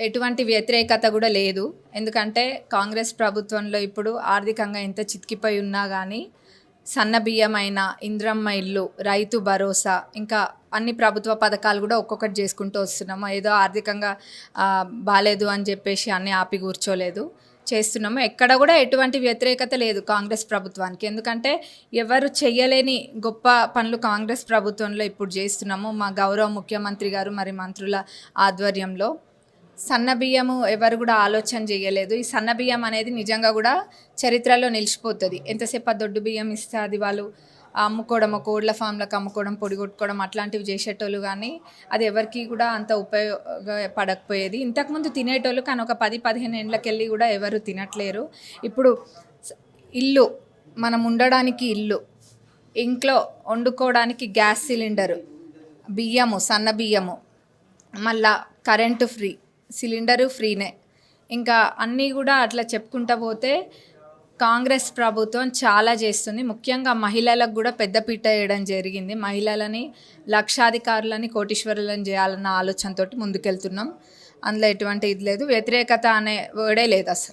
ఎటువంటి వ్యతిరేకత కూడా లేదు. ఎందుకంటే కాంగ్రెస్ ప్రభుత్వంలో ఇప్పుడు ఆర్థికంగా ఎంత చితికిపోయి ఉన్నా కానీ సన్న బియ్యమైన, ఇంద్రమ్మ ఇల్లు, రైతు భరోసా, ఇంకా అన్ని ప్రభుత్వ పథకాలు కూడా ఒక్కొక్కటి చేసుకుంటూ వస్తున్నాము. ఏదో ఆర్థికంగా బాలేదు అని చెప్పేసి అన్నీ ఆపి కూర్చోలేదు, చేస్తున్నాము. ఎక్కడ కూడా ఎటువంటి వ్యతిరేకత లేదు కాంగ్రెస్ ప్రభుత్వానికి. ఎందుకంటే ఎవరు చెయ్యలేని గొప్ప పనులు కాంగ్రెస్ ప్రభుత్వంలో ఇప్పుడు చేస్తున్నాము. మా గౌరవ ముఖ్యమంత్రి గారు మరి మంత్రుల ఆధ్వర్యంలో సన్న బియ్యము ఎవరు కూడా ఆలోచన చేయలేదు. ఈ సన్న బియ్యం అనేది నిజంగా కూడా చరిత్రలో నిలిచిపోతుంది. ఎంతసేపు ఆ దొడ్డు బియ్యం ఇస్తే అది వాళ్ళు అమ్ముకోవడం, కోడ్ల ఫామ్లకు అమ్ముకోవడం, పొడి కొట్టుకోవడం అట్లాంటివి చేసేటోళ్ళు, కానీ అది ఎవరికి కూడా అంత ఉపయోగపడకపోయేది. ఇంతకుముందు తినేటోళ్ళు, కానీ ఒక 10-15 ఏళ్ళకెళ్ళి కూడా ఎవరు తినట్లేరు. ఇప్పుడు ఇల్లు, మనం ఉండడానికి ఇల్లు, ఇంట్లో వండుకోవడానికి గ్యాస్ సిలిండరు, బియ్యము, సన్న బియ్యము, మళ్ళా కరెంటు ఫ్రీ, సిలిండరు ఫ్రీనే, ఇంకా అన్నీ కూడా అట్లా చెప్పుకుంటూ పోతే కాంగ్రెస్ ప్రభుత్వం చాలా చేస్తుంది. ముఖ్యంగా మహిళలకు కూడా పెద్దపీట వేయడం జరిగింది. మహిళలని లక్షాధికారులని, కోటీశ్వరులను చేయాలన్న ఆలోచనతోటి ముందుకెళ్తున్నాం. అందులో ఎటువంటి ఇది లేదు, వ్యతిరేకత అనే వర్డే లేదు అసలు.